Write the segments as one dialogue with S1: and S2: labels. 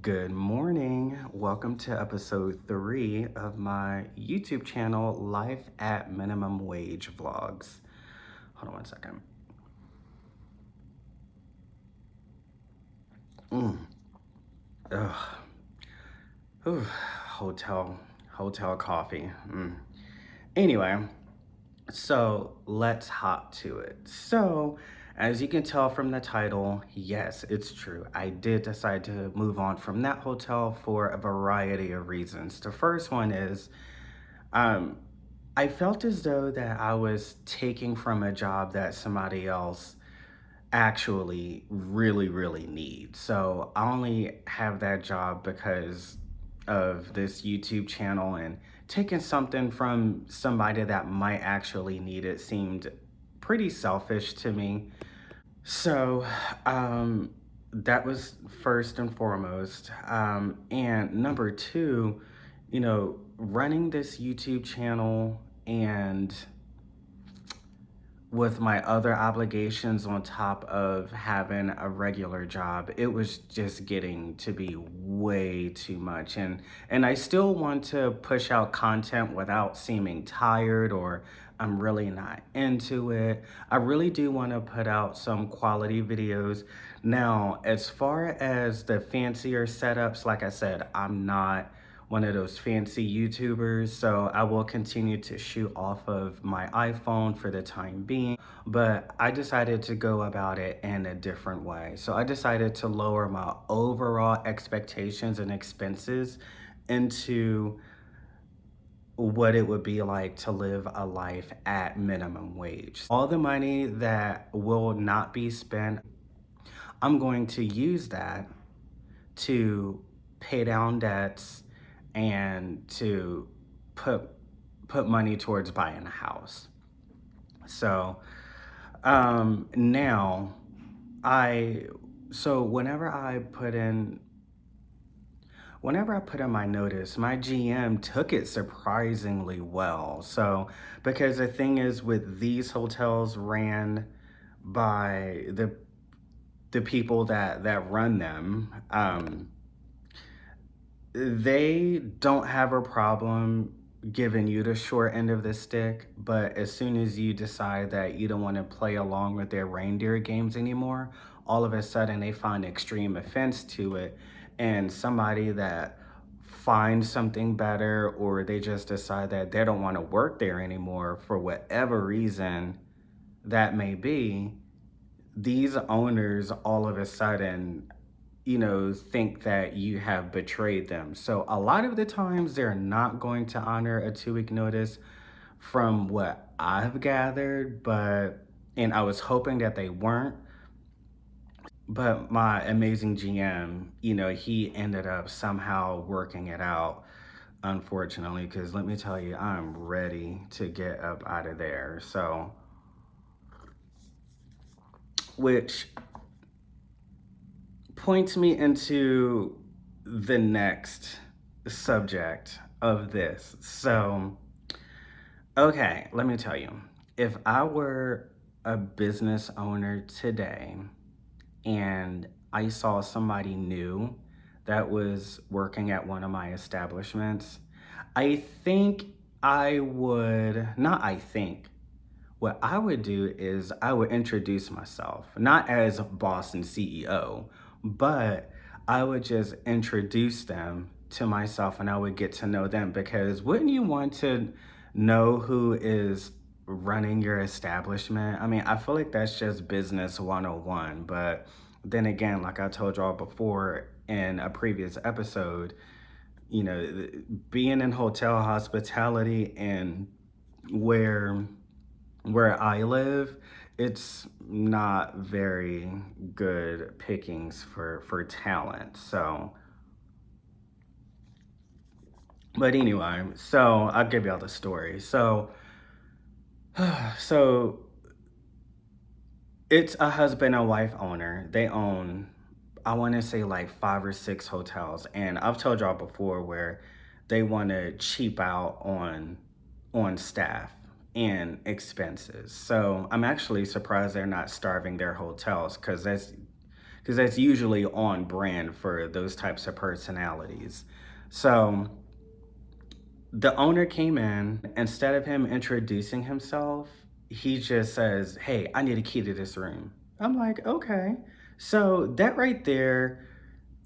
S1: Good morning. Welcome to episode 3 of my YouTube channel, Life at Minimum Wage Vlogs. Hold on one second. Ugh. Whew. Hotel coffee. Anyway, so let's hop to it. So, as you can tell from the title, yes, it's true. I did decide to move on from that hotel for a variety of reasons. The first one is um, I felt as though that I was taking from a job that somebody else actually really needs. So I only have that job because of this YouTube channel, and taking something from somebody that might actually need it seemed pretty selfish to me. So, that was first and foremost. And number two, running this YouTube channel and with my other obligations on top of having a regular job, it was just getting to be way too much. And I still want to push out content without seeming tired or I'm really not into it. I really do want to put out some quality videos. Now, as far as the fancier setups, like I said, I'm not one of those fancy YouTubers, so I will continue to shoot off of my iPhone for the time being, but I decided to go about it in a different way. So I decided to lower my overall expectations and expenses into what it would be like to live a life at minimum wage. All the money that will not be spent, I'm going to use that to pay down debts and to put put money towards buying a house. So now I so whenever I put in my notice, my GM took it surprisingly well. So because the thing is with these hotels ran by the people that run them, they don't have a problem giving you the short end of the stick, but as soon as you decide that you don't want to play along with their reindeer games anymore, all of a sudden they find extreme offense to it. And somebody that finds something better, or they just decide that they don't want to work there anymore for whatever reason that may be, these owners all of a sudden think that you have betrayed them. So a lot of the times they're not going to honor a 2 week notice from what I've gathered, and I was hoping that they weren't. But my amazing GM, he ended up somehow working it out, unfortunately, because let me tell you, I'm ready to get up out of there. So, which points me into the next subject of this. So, okay, let me tell you. If I were a business owner today and I saw somebody new that was working at one of my establishments, I think I would, not I think, what I would do is I would introduce myself, not as boss and CEO, but I would just introduce them to myself and I would get to know them, because wouldn't you want to know who is running your establishment? I mean, I feel like that's just business 101, but then again, like I told y'all before in a previous episode, being in hotel hospitality and where where I live, it's not very good pickings for talent. So, but anyway, so I'll give y'all the story. So it's a husband and wife owner. They own, I want to say like 5 or 6 hotels, and I've told y'all before where they want to cheap out on staff and expenses. So I'm actually surprised they're not starving their hotels, because because that's usually on brand for those types of personalities. So the owner came in, instead of him introducing himself, he just says, "Hey, I need a key to this room." I'm like, okay. So that right there,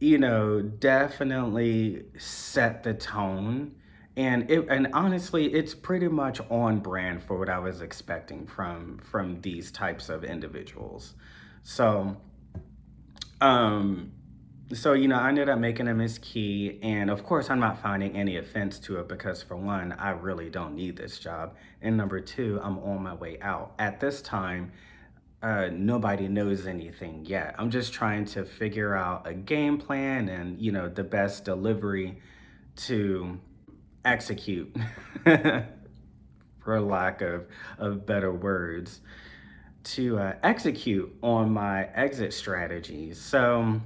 S1: definitely set the tone. And honestly, it's pretty much on brand for what I was expecting from these types of individuals. So, um, I ended up making him his key, and of course, I'm not finding any offense to it because, for one, I really don't need this job, and number two, I'm on my way out. At this time, nobody knows anything yet. I'm just trying to figure out a game plan and, the best delivery to execute, for lack of better words, to execute on my exit strategies. So,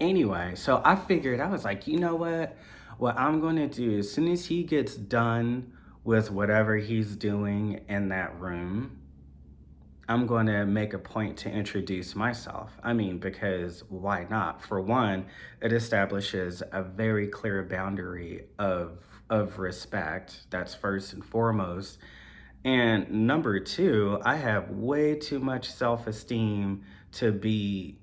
S1: anyway, so I figured, I was like, you know what? What I'm going to do, as soon as he gets done with whatever he's doing in that room, I'm going to make a point to introduce myself. I mean, because why not? For one, it establishes a very clear boundary of respect. That's first and foremost. And number two, I have way too much self-esteem to be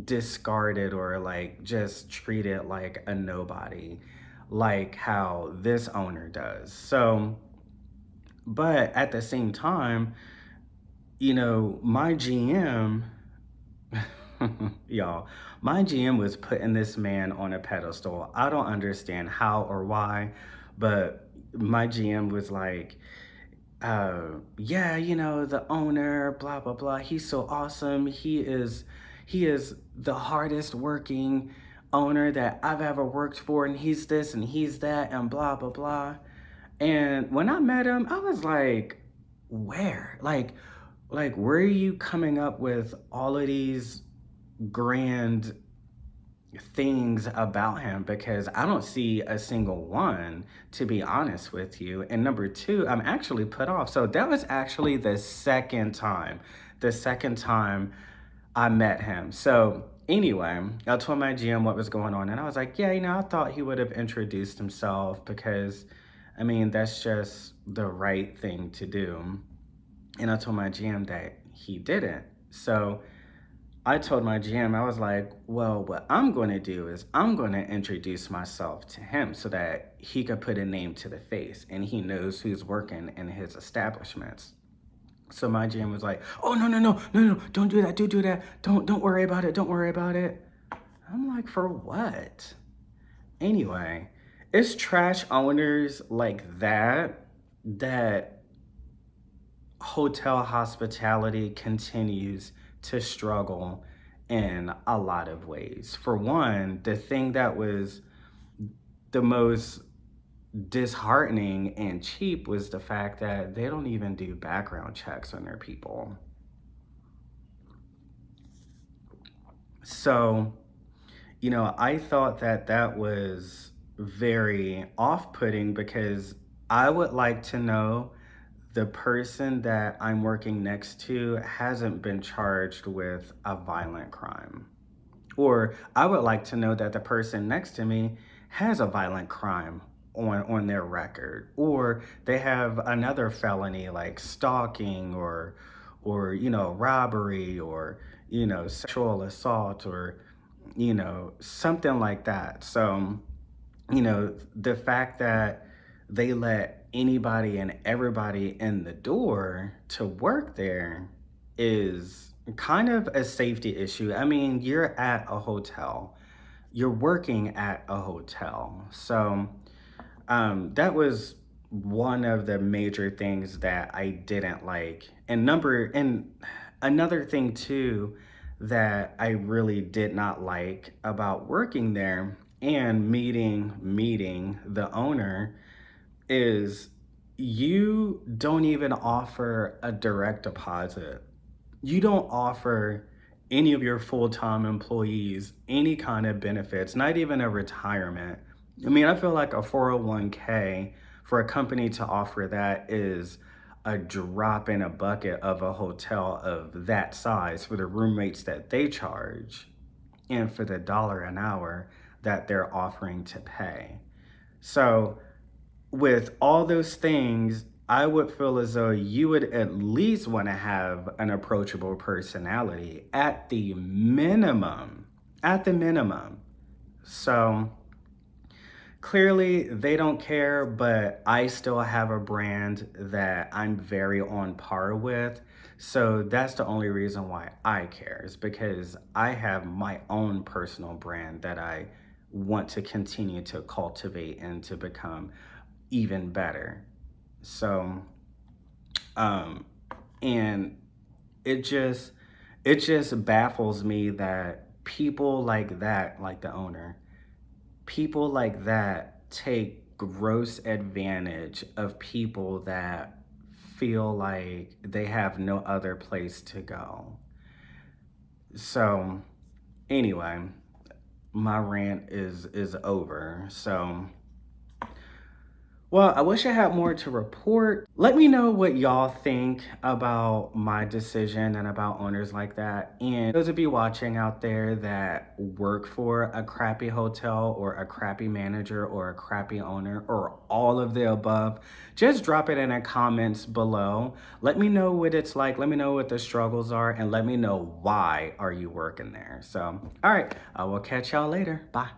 S1: discarded or like just treated like a nobody, like how this owner does. So, but at the same time, my GM, y'all, my GM was putting this man on a pedestal. I don't understand how or why, but my GM was like, yeah, the owner, blah blah blah. He's so awesome. He is the hardest working owner that I've ever worked for, and he's this and he's that and blah blah blah. And when I met him, I was like, where? Like where are you coming up with all of these grand things about him? Because I don't see a single one, to be honest with you. And number two, I'm actually put off. So that was actually the second time I met him. So anyway, I told my GM what was going on, and I was like, yeah, I thought he would have introduced himself because, I mean, that's just the right thing to do. And I told my GM that he didn't. So I told my GM, I was like, well, what I'm going to do is I'm going to introduce myself to him so that he could put a name to the face and he knows who's working in his establishments. So my GM was like, oh, no, no, no, no, no, don't do that. Don't do that. Don't worry about it. Don't worry about it. I'm like, for what? Anyway, it's trash owners like that hotel hospitality continues to struggle in a lot of ways. For one, the thing that was the most disheartening and cheap was the fact that they don't even do background checks on their people. So, I thought that that was very off putting because I would like to know the person that I'm working next to hasn't been charged with a violent crime. Or I would like to know that the person next to me has a violent crime on their record. Or they have another felony like stalking or robbery or sexual assault or something like that. So the fact that they let anybody and everybody in the door to work there is kind of a safety issue. I mean, you're at a hotel, you're working at a hotel. So that was one of the major things that I didn't like. And another thing too that I really did not like about working there and meeting the owner is you don't even offer a direct deposit. You don't offer any of your full-time employees any kind of benefits, not even a retirement. I mean, I feel like a 401k for a company to offer that is a drop in a bucket of a hotel of that size for the room rates that they charge and for the dollar an hour that they're offering to pay. So, with all those things, I would feel as though you would at least want to have an approachable personality at the minimum. At the minimum. So, clearly, they don't care, but I still have a brand that I'm very on par with. So that's the only reason why I care, is because I have my own personal brand that I want to continue to cultivate and to become even better. So, um, and it just it just baffles me that people like that, like the owner, people like that take gross advantage of people that feel like they have no other place to go. So, anyway, my rant is over. So, well, I wish I had more to report. Let me know what y'all think about my decision and about owners like that. And those of you watching out there that work for a crappy hotel or a crappy manager or a crappy owner or all of the above, just drop it in the comments below. Let me know what it's like. Let me know what the struggles are and let me know why are you working there. So, all right, I will catch y'all later. Bye.